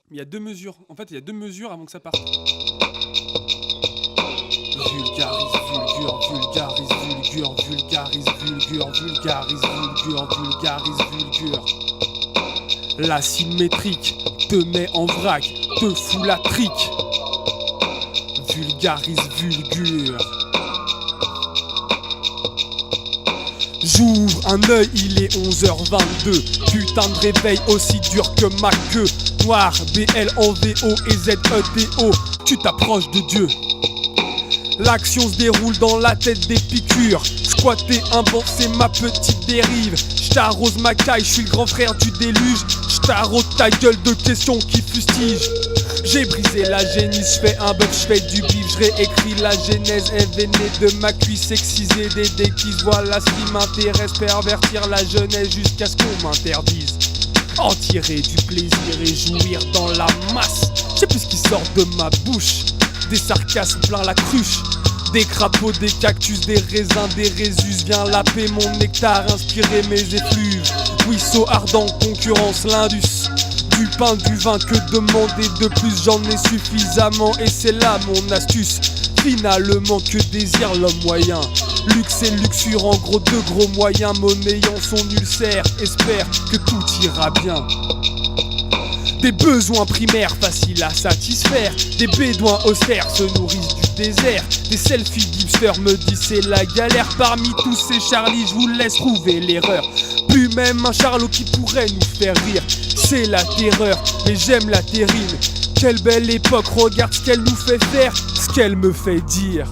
Il y a deux mesures. En fait, il y a deux mesures avant que ça parte. Vulgarise, vulgure, vulgarise, vulgure, vulgarise, vulgure, vulgarise, vulgure, vulgarise, vulgure. La symétrique te met en vrac, te fout la trique. Vulgarise, vulgure. J'ouvre un œil, il est 11h22. Putain de réveil aussi dur que ma queue. Noir, BLANVO et ZETO. Tu t'approches de Dieu. L'action se déroule dans la tête des piqûres. Squatter un banc, c'est ma petite dérive. J't'arrose ma caille, j'suis le grand frère du déluge. J't'arrose ta gueule de questions qui fustigent. J'ai brisé la génisse, j'fais un bœuf, j'fais du bif. J'réécris la genèse, est vénée de ma cuisse excisée. Des déquises, voilà ce qui m'intéresse. Pervertir la jeunesse jusqu'à ce qu'on m'interdise. En tirer du plaisir et jouir dans la masse. J'sais plus ce qui sort de ma bouche. Des sarcasmes plein la cruche. Des crapauds, des cactus, des raisins, des résus. Viens laper mon nectar, inspirer mes effluves. Ruisseau ardent, concurrence, l'Indus. Du pain, du vin, que demander de plus? J'en ai suffisamment et c'est là mon astuce. Finalement, que désire l'homme moyen? Luxe et luxure, en gros de gros moyens. Monnayant son ulcère, espère que tout ira bien. Des besoins primaires faciles à satisfaire. Des bédouins austères se nourrissent du désert. Des selfies hipsters me disent c'est la galère. Parmi tous ces Charlie, je vous laisse trouver l'erreur. Plus même un Charlot qui pourrait nous faire rire. C'est la terreur, mais j'aime la terrine. Quelle belle époque, regarde ce qu'elle nous fait faire, ce qu'elle me fait dire.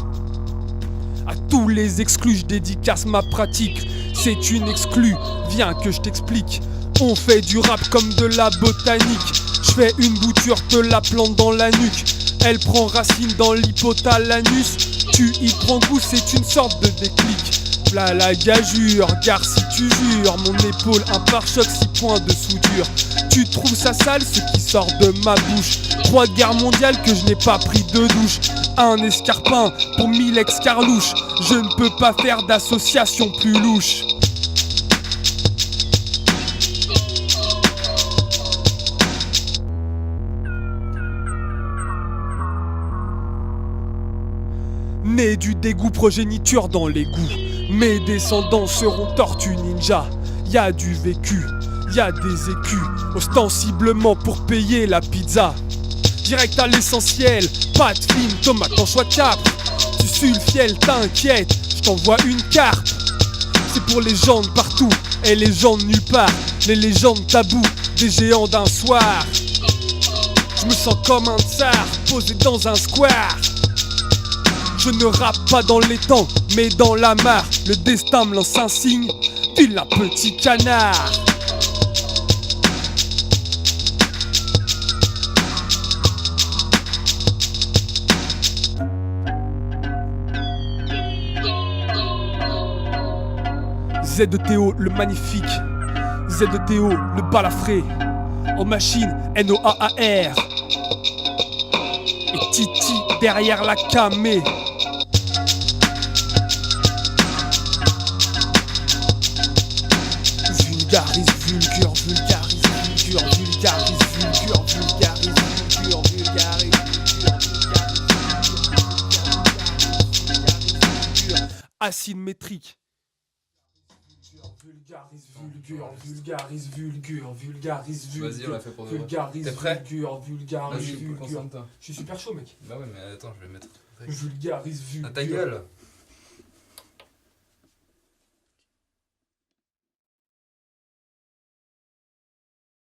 À tous les exclus, je dédicace ma pratique. C'est une exclue, viens que je t'explique. On fait du rap comme de la botanique. Je fais une bouture, te la plante dans la nuque. Elle prend racine dans l'hypothalamus. Tu y prends goût, c'est une sorte de déclic. V'là la gageure, car si tu jures, mon épaule, un pare-choc, 6 points de soudure. Tu trouves ça sale, ce qui sort de ma bouche. 3 guerres mondiales que je n'ai pas pris de douche. Un escarpin pour 1000 ex-carlouches. Je ne peux pas faire d'association plus louche. Né du dégoût, progéniture dans l'égout. Mes descendants seront tortues ninja. Y'a du vécu, y'a des écus, ostensiblement pour payer la pizza. Direct à l'essentiel, pâte fine, tomate en choix cap. Tu sues le fiel, t'inquiète, j't'envoie une carte. C'est pour les gens de partout et les gens de nulle part. Les légendes tabous des géants d'un soir. Je me sens comme un tsar posé dans un square. Je ne rappe pas dans les temps, mais dans la mare. Le destin me lance un signe, vilain petit canard. ZETO le magnifique, ZETO le balafré. En machine, NOAAR. Et Titi derrière la camé. Vulgarise, vulgure, vulgarise, vulgure, vulgarise, vulgure, vulgarise, vulgure, vulgarise, vulgure. Asymétrique. Vulgarise, vulgure, vulgarise, vulgure, vulgarise, vulgure. Vas-y, on l'a fait pour de vrai. Vulgarise, T'es prêt? vulgure, vulgarise, Vas-y, vulgure. concentre-toi. Je suis super chaud, mec. Bah ouais, mais attends, je vais mettre. Vulgarise, À ta vulgure. gueule.